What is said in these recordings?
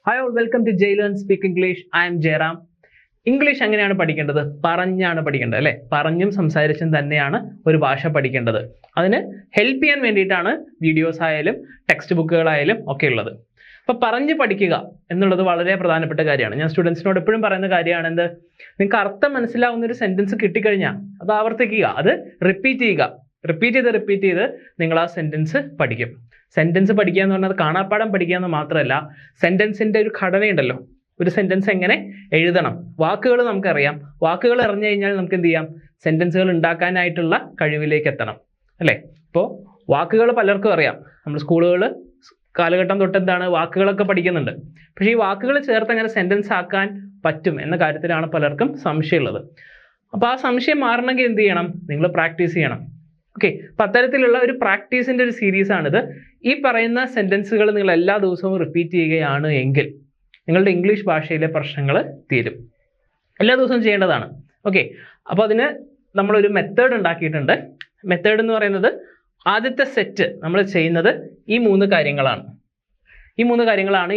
Hi all, welcome to ജയ്ലേൺ speak English. I'm Jayaram. English എങ്ങനെയാണ് പഠിക്കേണ്ടത്? പറഞ്ഞാണ് പഠിക്കേണ്ടത് അല്ലേ? പറഞ്ഞും സംസാരിച്ചും തന്നെയാണ് ഒരു ഭാഷ പഠിക്കേണ്ടത്. അതിന് ഹെൽപ്പ് ചെയ്യാൻ വേണ്ടിയിട്ടാണ് വീഡിയോസ് ആയാലും ടെക്സ്റ്റ് ബുക്കുകളായാലും ഒക്കെ ഉള്ളത്. അപ്പോൾ പറഞ്ഞ് പഠിക്കുക എന്നുള്ളത് വളരെ പ്രധാനപ്പെട്ട കാര്യമാണ്. ഞാൻ സ്റ്റുഡൻസിനോട് എപ്പോഴും പറയുന്ന കാര്യമാണ് എന്ത്, നിങ്ങൾക്ക് അർത്ഥം മനസ്സിലാവുന്ന ഒരു സെൻറ്റൻസ് കിട്ടിക്കഴിഞ്ഞാൽ അത് ആവർത്തിക്കുക, അത് റിപ്പീറ്റ് ചെയ്യുക. റിപ്പീറ്റ് ചെയ്ത് നിങ്ങൾ ആ സെൻറ്റൻസ് പഠിക്കും. സെൻറ്റൻസ് പഠിക്കുക എന്ന് പറഞ്ഞാൽ കാണാപ്പാഠം പഠിക്കുക എന്ന് മാത്രമല്ല, സെൻറ്റൻസിൻ്റെ ഒരു ഘടനയുണ്ടല്ലോ. ഒരു സെൻറ്റൻസ് എങ്ങനെ എഴുതണം, വാക്കുകൾ നമുക്കറിയാം. വാക്കുകൾ അറിഞ്ഞു കഴിഞ്ഞാൽ നമുക്ക് എന്ത് ചെയ്യാം? സെൻറ്റൻസുകൾ ഉണ്ടാക്കാനായിട്ടുള്ള കഴിവിലേക്ക് എത്തണം അല്ലേ? ഇപ്പോൾ വാക്കുകൾ പലർക്കും അറിയാം. നമ്മൾ സ്കൂളുകൾ കാലഘട്ടം തൊട്ട് എന്താണ് വാക്കുകളൊക്കെ പഠിക്കുന്നുണ്ട്. പക്ഷേ ഈ വാക്കുകൾ ചേർത്ത് അങ്ങനെ സെൻറ്റൻസ് ആക്കാൻ പറ്റും എന്ന കാര്യത്തിലാണ് പലർക്കും സംശയമുള്ളത്. അപ്പോൾ ആ സംശയം മാറണമെങ്കിൽ എന്ത് ചെയ്യണം? നിങ്ങൾ പ്രാക്ടീസ് ചെയ്യണം. ഓക്കെ, അപ്പം അത്തരത്തിലുള്ള ഒരു പ്രാക്ടീസിൻ്റെ ഒരു സീരീസാണിത്. ഈ പറയുന്ന സെൻറ്റൻസുകൾ നിങ്ങൾ എല്ലാ ദിവസവും റിപ്പീറ്റ് ചെയ്യുകയാണ് എങ്കിൽ നിങ്ങളുടെ ഇംഗ്ലീഷ് ഭാഷയിലെ പ്രശ്നങ്ങൾ തീരും. എല്ലാ ദിവസവും ചെയ്യേണ്ടതാണ്. ഓക്കെ, അപ്പോൾ അതിന് നമ്മളൊരു മെത്തേഡ് ഉണ്ടാക്കിയിട്ടുണ്ട്. മെത്തേഡ് എന്ന് പറയുന്നത്, ആദ്യത്തെ സെറ്റ് നമ്മൾ ചെയ്യുന്നത് ഈ മൂന്ന് കാര്യങ്ങളാണ്.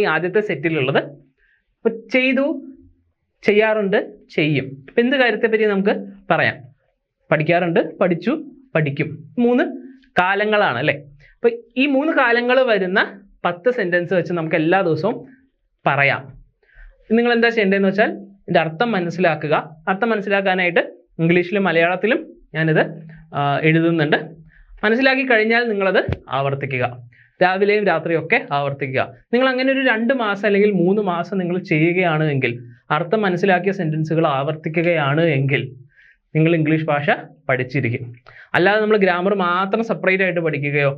ഈ ആദ്യത്തെ സെറ്റിലുള്ളത്. അപ്പോൾ ചെയ്തു, ചെയ്യാറുണ്ട്, ചെയ്യും. ഇപ്പം എന്ത് കാര്യത്തെപ്പറ്റി നമുക്ക് പറയാം? പഠിക്കാറുണ്ട്, പഠിച്ചു, പഠിക്കും. 3 കാലങ്ങളാണ് അല്ലേ? അപ്പോൾ ഈ 3 കാലങ്ങൾ വരുന്ന 10 സെൻറ്റൻസ് വെച്ച് നമുക്ക് എല്ലാ ദിവസവും പറയാം. നിങ്ങൾ എന്താ ചെയ്യേണ്ടതെന്ന് വെച്ചാൽ ഇതിൻ്റെ അർത്ഥം മനസ്സിലാക്കുക. അർത്ഥം മനസ്സിലാക്കാനായിട്ട് ഇംഗ്ലീഷിലും മലയാളത്തിലും ഞാനിത് എഴുതുന്നുണ്ട്. മനസ്സിലാക്കി കഴിഞ്ഞാൽ നിങ്ങളത് ആവർത്തിക്കുക. രാവിലെയും രാത്രിയും ഒക്കെ ആവർത്തിക്കുക. നിങ്ങൾ അങ്ങനെ ഒരു 2 മാസം അല്ലെങ്കിൽ 3 മാസം നിങ്ങൾ ചെയ്യുകയാണ് എങ്കിൽ, അർത്ഥം മനസ്സിലാക്കിയ സെൻറ്റൻസുകൾ ആവർത്തിക്കുകയാണ് എങ്കിൽ നിങ്ങൾ ഇംഗ്ലീഷ് ഭാഷ പഠിച്ചിരിക്കും. അല്ലാതെ നമ്മൾ ഗ്രാമർ മാത്രം സെപ്പറേറ്റ് ആയിട്ട് പഠിക്കുകയോ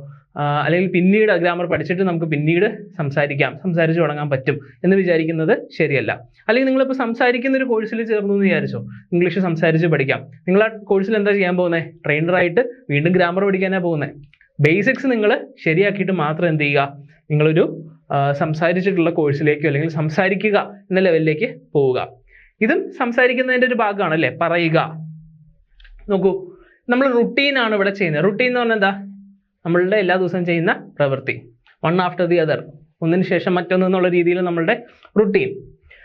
അല്ലെങ്കിൽ പിന്നീട് ഗ്രാമർ പഠിച്ചിട്ട് നമുക്ക് പിന്നീട് സംസാരിച്ച് തുടങ്ങാൻ പറ്റും എന്ന് വിചാരിക്കുന്നത് ശരിയല്ല. അല്ലെങ്കിൽ നിങ്ങളിപ്പോൾ സംസാരിക്കുന്ന ഒരു കോഴ്സിൽ ചേർന്നു എന്ന് വിചാരിച്ചോ, ഇംഗ്ലീഷ് സംസാരിച്ച് പഠിക്കാം. നിങ്ങൾ ആ കോഴ്സിൽ എന്താ ചെയ്യാൻ പോകുന്നത്? ട്രെയിനറായിട്ട് വീണ്ടും ഗ്രാമർ പഠിക്കാനാണ് പോകുന്നത്. ബേസിക്സ് നിങ്ങൾ ശരിയാക്കിയിട്ട് മാത്രം എന്ത് ചെയ്യുക? നിങ്ങളൊരു സംസാരിച്ചിട്ടുള്ള കോഴ്സിലേക്കോ അല്ലെങ്കിൽ സംസാരിക്കുക എന്ന ലെവലിലേക്ക് പോവുക. ഇതും സംസാരിക്കുന്നതിൻ്റെ ഒരു ഭാഗമാണ് അല്ലേ? പറയുക. നോക്കൂ, നമ്മൾ റുട്ടീനാണ് ഇവിടെ ചെയ്യുന്നത്. റുട്ടീൻ എന്ന് പറഞ്ഞാൽ എന്താ? നമ്മളുടെ എല്ലാ ദിവസവും ചെയ്യുന്ന പ്രവൃത്തി, വൺ ആഫ്റ്റർ ദി അതർ, ഒന്നിന് ശേഷം മറ്റൊന്ന് എന്നുള്ള രീതിയിൽ നമ്മളുടെ റുട്ടീൻ.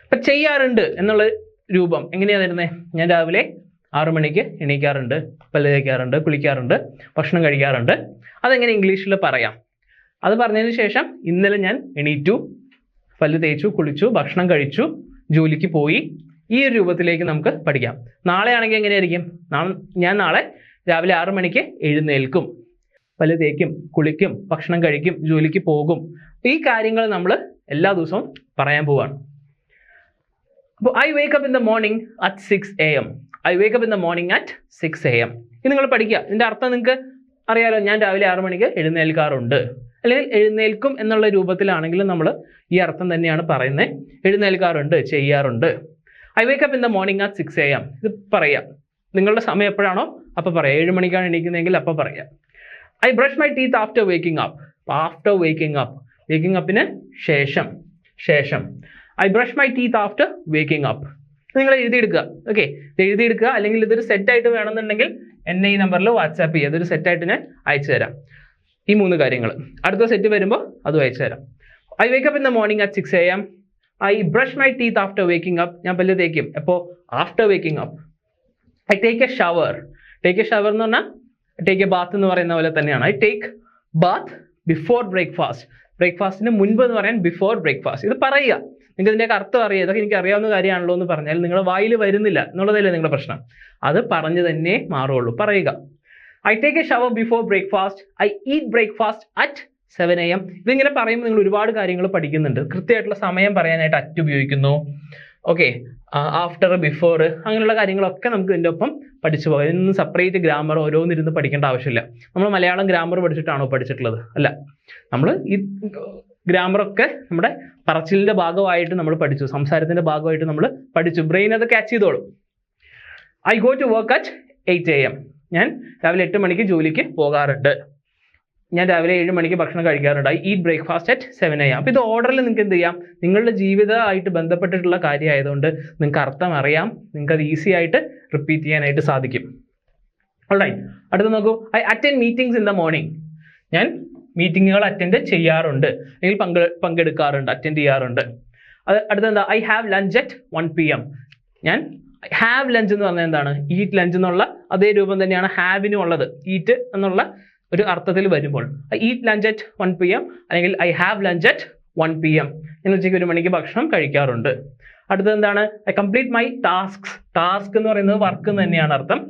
അപ്പം ചെയ്യാറുണ്ട് എന്നുള്ള രൂപം എങ്ങനെയാണ് വരുന്നത്? ഞാൻ രാവിലെ 6 മണിക്ക് എണീക്കാറുണ്ട്, പല്ല് തേക്കാറുണ്ട്, കുളിക്കാറുണ്ട്, ഭക്ഷണം കഴിക്കാറുണ്ട്. അതെങ്ങനെ ഇംഗ്ലീഷിൽ പറയാം? അത് പറഞ്ഞതിന് ശേഷം ഇന്നലെ ഞാൻ എണീറ്റു, പല്ല് തേച്ചു, കുളിച്ചു, ഭക്ഷണം കഴിച്ചു, ജോലിക്ക് പോയി. ഈ ഒരു രൂപത്തിലേക്ക് നമുക്ക് പഠിക്കാം. നാളെ ആണെങ്കിൽ എങ്ങനെയായിരിക്കും? ഞാൻ നാളെ രാവിലെ 6 മണിക്ക് എഴുന്നേൽക്കും, പല്ല് തേക്കും, കുളിക്കും, ഭക്ഷണം കഴിക്കും, ജോലിക്ക് പോകും. ഈ കാര്യങ്ങൾ നമ്മൾ എല്ലാ ദിവസവും പറയാൻ പോവാണ്. അപ്പോൾ I wake up in the morning at 6 AM. I wake up in the morning at 6 AM. ഇത് നിങ്ങൾ പഠിക്കുക. ഇതിൻ്റെ അർത്ഥം നിങ്ങൾക്ക് അറിയാലോ. ഞാൻ രാവിലെ 6 മണിക്ക് എഴുന്നേൽക്കാറുണ്ട്, അല്ലെങ്കിൽ എഴുന്നേൽക്കും എന്നുള്ള രൂപത്തിലാണെങ്കിലും നമ്മൾ ഈ അർത്ഥം തന്നെയാണ് പറയുന്നത്. എഴുന്നേൽക്കാറുണ്ട്, ചെയ്യാറുണ്ട്. I wake up in the morning at 6 AM. ഇത് പറയാം. നിങ്ങളുടെ സമയം എപ്പോഴാണോ അപ്പോൾ പറയാം. 7 മണിക്കാണ് എണീക്കുന്നതെങ്കിൽ അപ്പോൾ പറയാം. I brush my teeth after waking up. After waking up, waking അപ്പിന് ശേഷം. I brush my teeth after waking up. നിങ്ങൾ എഴുതിയെടുക്കുക. ഓക്കെ, ഇത് എഴുതിയെടുക്കുക. അല്ലെങ്കിൽ ഇതൊരു സെറ്റായിട്ട് വേണമെന്നുണ്ടെങ്കിൽ എന്നെ ഈ നമ്പറിൽ വാട്സാപ്പ് ചെയ്യുക. ഇതൊരു സെറ്റായിട്ട് ഞാൻ അയച്ചു തരാം. ഈ 3 കാര്യങ്ങൾ അടുത്ത സെറ്റ് വരുമ്പോൾ അതും അയച്ചു തരാം. I wake up in the morning at 6 AM. I brush my teeth after waking up. ഞാൻ പല്ല് തേക്കും എപ്പോൾ? After waking up. I take a shower. Take a shower എന്ന് പറഞ്ഞാൽ ടേക്ക് എ ബാത്ത് എന്ന് പറയുന്ന പോലെ തന്നെയാണ്. I take Baat before breakfast. ബ്രേക്ക്ഫാസ്റ്റിന് മുൻപ് എന്ന് പറയാൻ ബിഫോർ ബ്രേക്ക്ഫാസ്റ്റ്. ഇത് പറയുക. നിങ്ങൾക്ക് ഇതിൻ്റെയൊക്കെ അർത്ഥം അറിയാം. ഇതൊക്കെ എനിക്ക് അറിയാവുന്ന കാര്യമാണല്ലോ എന്ന് പറഞ്ഞാൽ നിങ്ങളുടെ വായിൽ വരുന്നില്ല എന്നുള്ളതല്ലേ നിങ്ങളുടെ പ്രശ്നം. അത് പറഞ്ഞു തന്നെ മാറുള്ളൂ. പറയുക. I take a shower before breakfast. I eat breakfast at 7 AM. ഇതിങ്ങനെ പറയുമ്പോൾ നിങ്ങൾ ഒരുപാട് കാര്യങ്ങൾ പഠിക്കുന്നുണ്ട്. കൃത്യമായിട്ടുള്ള സമയം പറയാനായിട്ട് അറ്റ് ഉപയോഗിക്കുന്നു. ഓക്കെ, ആഫ്റ്റർ, ബിഫോർ, അങ്ങനെയുള്ള കാര്യങ്ങളൊക്കെ നമുക്ക് ഇതിൻ്റെ ഒപ്പം പഠിച്ചു പോകാം. ഇതൊന്നും സെപ്പറേറ്റ് ഗ്രാമർ ഓരോന്നിരുന്ന് പഠിക്കേണ്ട ആവശ്യമില്ല. നമ്മൾ മലയാളം ഗ്രാമർ പഠിച്ചിട്ടാണോ പഠിച്ചിട്ടുള്ളത്? അല്ല. നമ്മൾ ഈ ഗ്രാമറൊക്കെ നമ്മുടെ പറച്ചിലിൻ്റെ ഭാഗമായിട്ട് നമ്മൾ പഠിച്ചു, സംസാരത്തിൻ്റെ ഭാഗമായിട്ട് നമ്മൾ പഠിച്ചു. ബ്രെയിൻ അത് ക്യാച്ച് ചെയ്തോളും. I go to work at 8 AM. ഞാൻ രാവിലെ 8 മണിക്ക് ജോലിക്ക് പോകാറുണ്ട്. ഞാൻ രാവിലെ 7 മണിക്ക് ഭക്ഷണം കഴിക്കാറുണ്ട്. I eat breakfast at 7 AM. അപ്പോൾ ഇത് ഓർഡറിൽ നിങ്ങൾക്ക് എന്ത് ചെയ്യാം? നിങ്ങളുടെ ജീവിതമായിട്ട് ബന്ധപ്പെട്ടിട്ടുള്ള കാര്യമായതുകൊണ്ട് നിങ്ങൾക്ക് അർത്ഥം അറിയാം. നിങ്ങൾക്ക് അത് ഈസി ആയിട്ട് റിപ്പീറ്റ് ചെയ്യാനായിട്ട് സാധിക്കും. ഓൾറൈറ്റ്, അടുത്ത നോക്കൂ. I attend meetings in the morning. ഞാൻ മീറ്റിങ്ങുകൾ അറ്റൻഡ് ചെയ്യാറുണ്ട് അല്ലെങ്കിൽ പങ്കെടുക്കാറുണ്ട്, അറ്റൻഡ് ചെയ്യാറുണ്ട്. അടുത്തെന്താ, I have lunch at 1 PM. ഞാൻ ഹാവ് ലഞ്ച് എന്ന് പറഞ്ഞാൽ എന്താണ്, ഈറ്റ് ലഞ്ച് എന്നുള്ള അതേ രൂപം തന്നെയാണ് ഹാവിനും ഉള്ളത്. ഈറ്റ് എന്നുള്ള ഒരു അർത്ഥത്തിൽ വരുമ്പോൾ ഈറ്റ് ലഞ്ച് അറ്റ് 1 PM അല്ലെങ്കിൽ I have lunch at 1 PM. ഞാൻ ഉച്ചയ്ക്ക് 1 മണിക്ക് ഭക്ഷണം കഴിക്കാറുണ്ട്. അടുത്തത് എന്താണ്, I complete my tasks. Task എന്ന് പറയുന്നത് വർക്ക് എന്ന് തന്നെയാണ് അർത്ഥം.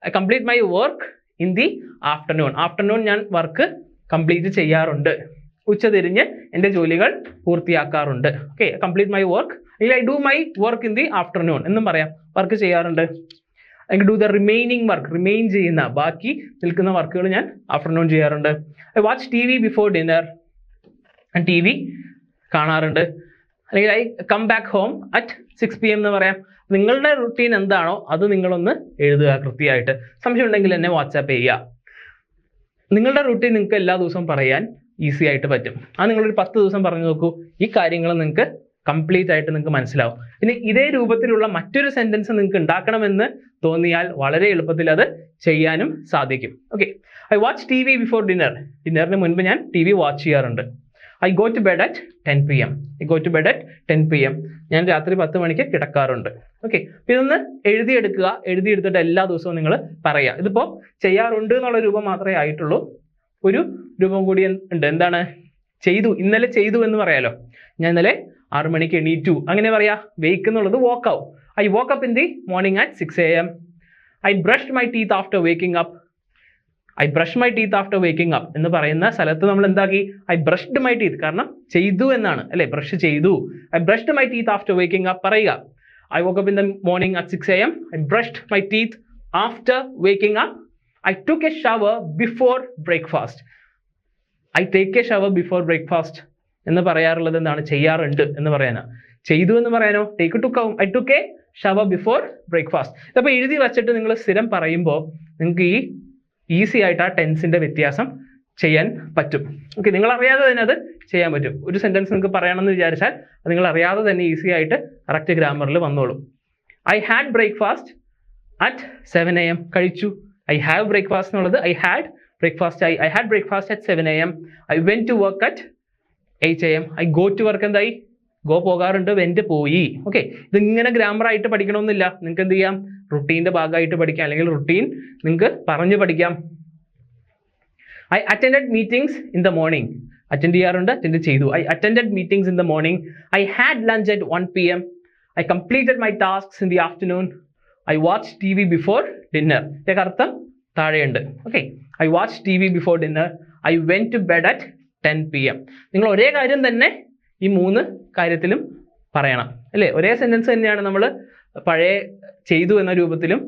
I complete my work in the afternoon. Afternoon ഞാൻ വർക്ക് കംപ്ലീറ്റ് ചെയ്യാറുണ്ട്. ഉച്ച തിരിഞ്ഞ് എൻ്റെ ജോലികൾ പൂർത്തിയാക്കാറുണ്ട്. ഓക്കെ, കംപ്ലീറ്റ് മൈ വർക്ക് അല്ലെങ്കിൽ I do my work in the afternoon എന്നും പറയാം. വർക്ക് ചെയ്യാറുണ്ട്. I do the remaining work, remain ചെയ്യുന്ന ബാക്കി നിൽക്കുന്ന വർക്കുകൾ ഞാൻ ആഫ്റ്റർനൂൺ ചെയ്യാറുണ്ട്. I watch TV before dinner. ഞാൻ TV കാണാറുണ്ട്. അല്ലെങ്കിൽ I come back home at 6 PM എന്ന് പറയാം. നിങ്ങളുടെ റുട്ടീൻ എന്താണോ അത് നിങ്ങളൊന്ന് എഴുതുക കൃത്യമായിട്ട്. സംശയം ഉണ്ടെങ്കിൽ എന്നെ വാട്സാപ്പ് ചെയ്യുക. നിങ്ങളുടെ റുട്ടീൻ നിങ്ങൾക്ക് എല്ലാ ദിവസവും പറയാൻ ഈസി ആയിട്ട് പറ്റും. അത് നിങ്ങളൊരു 10 ദിവസം പറഞ്ഞു നോക്കൂ, ഈ കാര്യങ്ങൾ നിങ്ങൾക്ക് കംപ്ലീറ്റ് ആയിട്ട് നിങ്ങൾക്ക് മനസ്സിലാവും. ഇനി ഇതേ രൂപത്തിലുള്ള മറ്റൊരു സെന്റൻസ് നിങ്ങൾക്ക് ഉണ്ടാക്കണമെന്ന് തോന്നിയാൽ വളരെ എളുപ്പത്തിൽ അത് ചെയ്യാനും സാധിക്കും. Okay, I watch TV before dinner. ഡിന്നറിന് മുൻപ് ഞാൻ TV വാച്ച് ചെയ്യാറുണ്ട്. I go to bed at 10 PM. I go to bed at 10 PM. ഞാൻ രാത്രി 10 മണിക്ക് കിടക്കാറുണ്ട്. ഓക്കെ, ഇതൊന്ന് എഴുതിയെടുക്കുക. എഴുതിയെടുത്തിട്ട് എല്ലാ ദിവസവും നിങ്ങൾ പറയുക. ഇതിപ്പോൾ ചെയ്യാറുണ്ട് എന്നുള്ള രൂപം മാത്രമേ ആയിട്ടുള്ളൂ. ഒരു രൂപം കൂടി ഉണ്ട്. എന്താണ്, ചെയ്തു. ഇന്നലെ ചെയ്തു എന്ന് പറയാലോ. ഞാൻ ഇന്നലെ 6 മണിക്ക് എണീറ്റു. അങ്ങനെ പറയാ. വേക്ക് എന്നുള്ളത് വോക്ക് ആവും. I woke up in the morning at 6 AM. I brushed my teeth after waking up. I brush my teeth after waking up എന്ന് പറയുന്ന സ്ഥലത്ത് നമ്മൾ എന്താക്കി, ഐ ബ്രഷ്ഡ് മൈ ടീത്ത്. കാരണം ചെയ്തു എന്നാണ് അല്ലേ, ബ്രഷ് ചെയ്തു. I brushed my teeth after waking up പറയുക. I woke up in the morning at 6 AM. I brushed my teeth after waking up. I took a shower before breakfast. I take a shower before breakfast എന്ന് പറയാറുള്ളത് എന്താണ്, ചെയ്യാറുണ്ട് എന്ന് പറയാനാ. ചെയ്തു എന്ന് പറയാനോ ടേക്ക് ടുക്ക് ആവും. I took a shower before breakfast. ഇതപ്പോൾ എഴുതി വെച്ചിട്ട് നിങ്ങൾ സ്ഥിരം പറയുമ്പോൾ നിങ്ങൾക്ക് ഈ ഈസി ആയിട്ട് ആ ടെൻസിന്റെ വ്യത്യാസം ചെയ്യാൻ പറ്റും. ഓക്കെ, നിങ്ങൾ അറിയാതെ തന്നെ അത് ചെയ്യാൻ പറ്റും. ഒരു സെന്റൻസ് നിങ്ങൾക്ക് പറയണമെന്ന് വിചാരിച്ചാൽ അത് നിങ്ങൾ അറിയാതെ തന്നെ ഈസി ആയിട്ട് കറക്റ്റ് ഗ്രാമറിൽ വന്നോളും. I had breakfast at 7 AM. കഴിച്ചു. ഐ ഹാവ് ബ്രേക്ക്ഫാസ്റ്റ് എന്നുള്ളത് ഐ ഹാഡ് ബ്രേക്ക്ഫാസ്റ്റ് ആയി. I had breakfast at 7 AM. I went to work at 8 AM. I go to work എന്തായി, ഗോ പോകാറുണ്ട്, വെന്റ് പോയി. ഓക്കെ, ഇതിങ്ങനെ ഗ്രാമർ ആയിട്ട് പഠിക്കണമെന്നില്ല. നിങ്ങൾക്ക് എന്ത് ചെയ്യാം, റുട്ടീൻ്റെ ഭാഗമായിട്ട് പഠിക്കാം, അല്ലെങ്കിൽ റുട്ടീൻ നിങ്ങൾക്ക് പറഞ്ഞു പഠിക്കാം. I attended meetings in the morning. Attend ചെയ്യാറുണ്ട്, അറ്റൻഡ് ചെയ്തു. I attended meetings in the morning. I had lunch at 1 PM. I completed my tasks in the afternoon. I watch TV before dinner. ഇതിൻ്റെ അർത്ഥം താഴെയുണ്ട്. Okay, I watch TV before dinner. I went to bed at 10 PM. നിങ്ങൾ ഒരേ കാര്യം തന്നെ ഈ 3 കാര്യത്തിലും പറയണം അല്ലേ. ഒരേ സെന്റൻസ് തന്നെയാണ് നമ്മൾ പഴയ ചെയ്തു എന്ന രൂപത്തിലും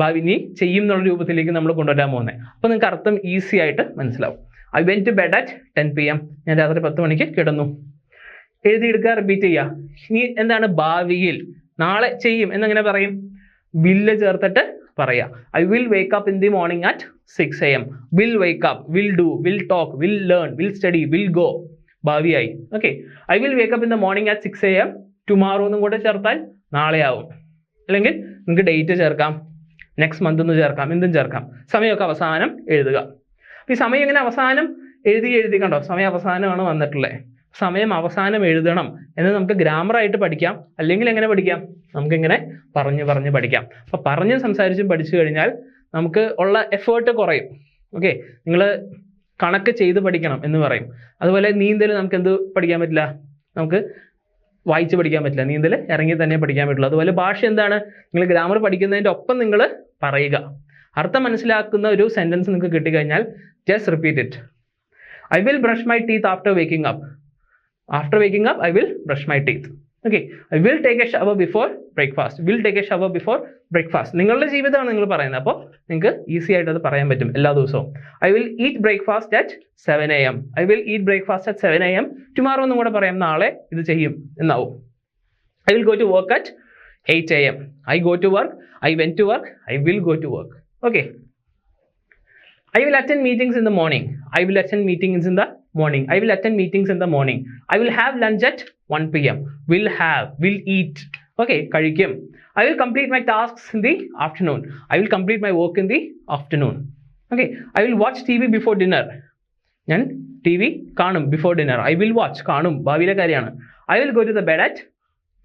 ഭാവി നീ ചെയ്യും എന്നുള്ള രൂപത്തിലേക്ക് നമ്മൾ കൊണ്ടുവരാൻ പോകുന്നത്. അപ്പോൾ നിങ്ങൾക്ക് അർത്ഥം ഈസി ആയിട്ട് മനസ്സിലാവും. I went to bed at 10 PM. ഞാൻ രാത്രി 10 മണിക്ക് കിടന്നു. എഴുതിയെടുക്കുക, റിപ്പീറ്റ് ചെയ്യുക. ഇനി എന്താണ്, ഭാവിയിൽ നാളെ ചെയ്യും എന്നെങ്ങനെ പറയും, വില്ല് ചേർത്തിട്ട് പറയാം. I will wake up in the morning at 6 AM. Will wake up, will do, will talk, will learn, will study, will go. ഭാവിയായി. Okay, I will wake up in the morning at 6 AM. Tomorrow എന്നും കൂടെ ചേർത്താൽ നാളെ ആവും. അല്ലെങ്കിൽ നിങ്ങൾക്ക് date ചേർക്കാം, next month എന്ന് ചേർക്കാം, എന്തും ചേർക്കാം. സമയമൊക്കെ അവസാനം എഴുതുക. അപ്പോൾ ഈ സമയം ഇങ്ങനെ അവസാനം എഴുതി കണ്ടോ, സമയം അവസാനമാണ് വന്നിട്ടുള്ളത്. സമയം അവസാനം എഴുതണം എന്ന് നമുക്ക് ഗ്രാമറായിട്ട് പഠിക്കാം. അല്ലെങ്കിൽ എങ്ങനെ പഠിക്കാം, നമുക്കിങ്ങനെ പറഞ്ഞ് പഠിക്കാം. അപ്പോൾ പറഞ്ഞും സംസാരിച്ചും പഠിച്ചു കഴിഞ്ഞാൽ നമുക്ക് ഉള്ള എഫേർട്ട് കുറയും. ഓക്കെ, നിങ്ങൾ കണക്ക് ചെയ്ത് പഠിക്കണം എന്ന് പറയും. അതുപോലെ നീന്തൽ നമുക്ക് എന്ത് പഠിക്കാൻ പറ്റില്ല, നമുക്ക് വായിച്ച് പഠിക്കാൻ പറ്റില്ല. നീന്തൽ ഇറങ്ങി തന്നെ പഠിക്കാൻ പറ്റുള്ളൂ. അതുപോലെ ഭാഷ എന്താണ്, നിങ്ങൾ ഗ്രാമർ പഠിക്കുന്നതിൻ്റെ ഒപ്പം നിങ്ങൾ പറയുക. അർത്ഥം മനസ്സിലാക്കുന്ന ഒരു സെൻറ്റൻസ് നിങ്ങൾക്ക് കിട്ടിക്കഴിഞ്ഞാൽ just repeat it. I will brush my teeth after waking up. After waking up I will brush my teeth. Okay, I will take a shower before breakfast. Will take a shower before breakfast. നിങ്ങളുടെ ജീവിതമാണ് നിങ്ങൾ പറയുന്നത്. അപ്പോൾ നിങ്ങൾക്ക് easy ആയിട്ട് അത് പറയാൻ പറ്റും എല്ലാ ദിവസവും. I will eat breakfast at 7 AM. I will eat breakfast at 7 AM. Tomorrow എന്നും കൂടെ പറയാം, നാളെ ഇത് ചെയ്യും എന്നാവും. I will go to work at 8 AM. I go to work, I went to work, I will go to work. Okay, I will attend meetings in the morning. I will attend meetings in the morning. I will attend meetings in the morning. I will have lunch at 1 PM. Will have, will eat. Okay, കഴിക്കും. I will complete my tasks in the afternoon. I will complete my work in the afternoon. Okay, I will watch TV before dinner. ഞാൻ TV കാണും before dinner. I will watch, കാണും ഭാവിയിലെ കാര്യമാണ്. I will go to the bed at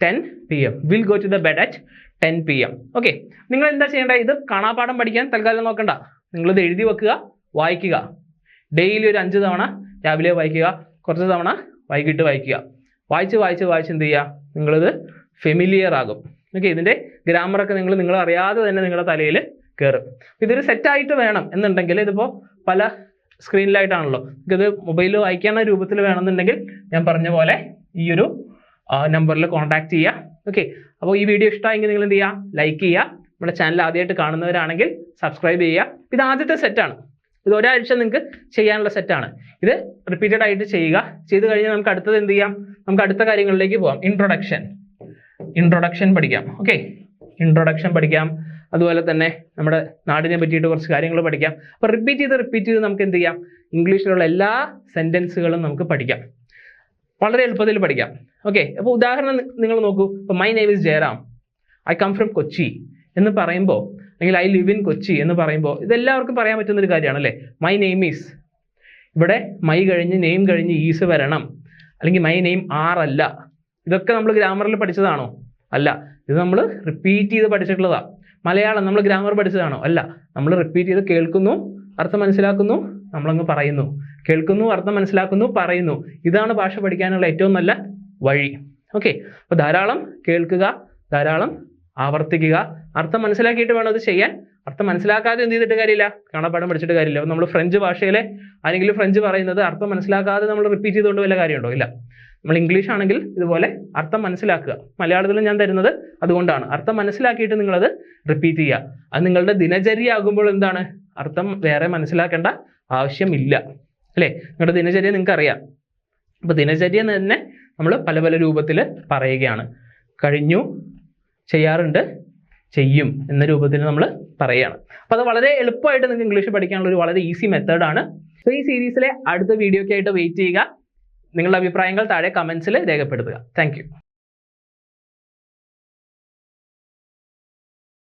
10 PM. Will go to the bed at 10 PM. Okay, നിങ്ങൾ എന്താ ചെയ്യേണ്ടത്? ഇത് കാണാപ്പാഠം പഠിക്കാൻ തൽക്കാലം നോക്കണ്ട. നിങ്ങളിത് എഴുതി വെക്കുക, വായിക്കുക. ഡെയിലി ഒരു 5 തവണ രാവിലെ വായിക്കുക, കുറച്ച് തവണ വൈകിട്ട് വായിക്കുക. വായിച്ച് എന്ത് ചെയ്യുക? നിങ്ങളിത് ഫെമിലിയർ ആകും. ഓക്കെ, ഇതിൻ്റെ ഗ്രാമറൊക്കെ നിങ്ങൾ അറിയാതെ തന്നെ നിങ്ങളുടെ തലയിൽ കയറും. ഇതൊരു സെറ്റായിട്ട് വേണം എന്നുണ്ടെങ്കിൽ, ഇതിപ്പോൾ പല സ്ക്രീനിലായിട്ടാണല്ലോ, ഇത് മൊബൈലിൽ വായിക്കാവുന്ന രൂപത്തിൽ വേണമെന്നുണ്ടെങ്കിൽ ഞാൻ പറഞ്ഞ പോലെ ഈ ഒരു നമ്പറിൽ കോൺടാക്ട് ചെയ്യുക. ഓക്കെ, അപ്പോൾ ഈ വീഡിയോ ഇഷ്ടമായെങ്കിൽ നിങ്ങൾ എന്ത് ചെയ്യുക? ലൈക്ക് ചെയ്യുക. നമ്മുടെ ചാനൽ ആദ്യമായിട്ട് കാണുന്നവരാണെങ്കിൽ സബ്സ്ക്രൈബ് ചെയ്യുക. ഇത് ആദ്യത്തെ സെറ്റാണ്. ഇത് ഒരാഴ്ച നിങ്ങൾക്ക് ചെയ്യാനുള്ള സെറ്റാണ്. ഇത് റിപ്പീറ്റഡ് ആയിട്ട് ചെയ്യുക. ചെയ്ത് കഴിഞ്ഞാൽ നമുക്ക് അടുത്തത് എന്ത് ചെയ്യാം? നമുക്ക് അടുത്ത കാര്യങ്ങളിലേക്ക് പോകാം. ഇൻട്രൊഡക്ഷൻ പഠിക്കാം. ഓക്കെ, ഇൻട്രൊഡക്ഷൻ പഠിക്കാം. അതുപോലെ തന്നെ നമ്മുടെ നാടിനെ പറ്റിയിട്ട് കുറച്ച് കാര്യങ്ങൾ പഠിക്കാം. അപ്പോൾ റിപ്പീറ്റ് ചെയ്ത് നമുക്ക് എന്ത് ചെയ്യാം? ഇംഗ്ലീഷിലുള്ള എല്ലാ സെൻറ്റൻസുകളും നമുക്ക് പഠിക്കാം. വളരെ എളുപ്പത്തിൽ പഠിക്കാം. ഓക്കെ, അപ്പോൾ ഉദാഹരണം നിങ്ങൾ നോക്കൂ. ഇപ്പോൾ my name is Jayaram, I come from Kochi എന്ന് പറയുമ്പോൾ, അല്ലെങ്കിൽ ഐ ലിവ് ഇൻ കൊച്ചി എന്ന് പറയുമ്പോൾ, ഇതെല്ലാവർക്കും പറയാൻ പറ്റുന്നൊരു കാര്യമാണ് അല്ലേ? മൈ നെയിം ഈസ്, ഇവിടെ മൈ കഴിഞ്ഞ് നെയിം കഴിഞ്ഞ് ഈസ് വരണം, അല്ലെങ്കിൽ മൈ നെയിം അല്ല. ഇതൊക്കെ നമ്മൾ ഗ്രാമറിൽ പഠിച്ചതാണോ? അല്ല. ഇത് നമ്മൾ റിപ്പീറ്റ് ചെയ്ത് പഠിച്ചിട്ടുള്ളതാണ്. മലയാളം നമ്മൾ ഗ്രാമർ പഠിച്ചതാണോ? അല്ല. നമ്മൾ റിപ്പീറ്റ് ചെയ്ത് കേൾക്കുന്നു, അർത്ഥം മനസ്സിലാക്കുന്നു, നമ്മളങ്ങ് പറയുന്നു. കേൾക്കുന്നു, അർത്ഥം മനസ്സിലാക്കുന്നു, പറയുന്നു. ഇതാണ് ഭാഷ പഠിക്കാനുള്ള ഏറ്റവും നല്ല വഴി. ഓക്കെ, അപ്പോൾ ധാരാളം കേൾക്കുക, ധാരാളം ആവർത്തിക്കുക. അർത്ഥം മനസ്സിലാക്കിയിട്ട് വേണം അത് ചെയ്യാൻ. അർത്ഥം മനസ്സിലാക്കാതെ എന്ത് ചെയ്തിട്ട് കാര്യമില്ല? കാണാപ്പാഠം പഠിച്ചിട്ട് കാര്യമില്ല. അപ്പോൾ നമ്മൾ ഫ്രഞ്ച് ഭാഷയിലെ ആരെങ്കിലും ഫ്രഞ്ച് പറയുന്നത് അർത്ഥം മനസ്സിലാക്കാതെ നമ്മൾ റിപ്പീറ്റ് ചെയ്തുകൊണ്ട് വല്ല കാര്യമുണ്ടോ? ഇല്ല. നമ്മൾ ഇംഗ്ലീഷ് ആണെങ്കിൽ ഇതുപോലെ അർത്ഥം മനസ്സിലാക്കുക. മലയാളത്തിൽ ഞാൻ തരുന്നത് അതുകൊണ്ടാണ്. അർത്ഥം മനസ്സിലാക്കിയിട്ട് നിങ്ങളത് റിപ്പീറ്റ് ചെയ്യുക. അത് നിങ്ങളുടെ ദിനചര്യ ആകുമ്പോൾ എന്താണ്? അർത്ഥം വേറെ മനസ്സിലാക്കേണ്ട ആവശ്യമില്ല അല്ലേ? നിങ്ങളുടെ ദിനചര്യ നിങ്ങൾക്ക് അറിയാം. അപ്പോൾ ദിനചര്യ തന്നെ നമ്മൾ പല രൂപത്തിൽ പറയുകയാണ്. കഴിഞ്ഞു, ചെയ്യാറുണ്ട്, ചെയ്യും എന്ന രൂപത്തിൽ നമ്മൾ പറയുകയാണ്. അപ്പോൾ അത് വളരെ എളുപ്പമായിട്ട് നിങ്ങൾക്ക് ഇംഗ്ലീഷ് പഠിക്കാനുള്ള ഒരു വളരെ ഈസി മെത്തേഡാണ്. സോ ഈ സീരീസിലെ അടുത്ത വീഡിയോയ്ക്കായിട്ട് വെയിറ്റ് ചെയ്യുക. നിങ്ങളുടെ അഭിപ്രായങ്ങൾ താഴെ കമൻസിൽ രേഖപ്പെടുത്തുക. Thank you.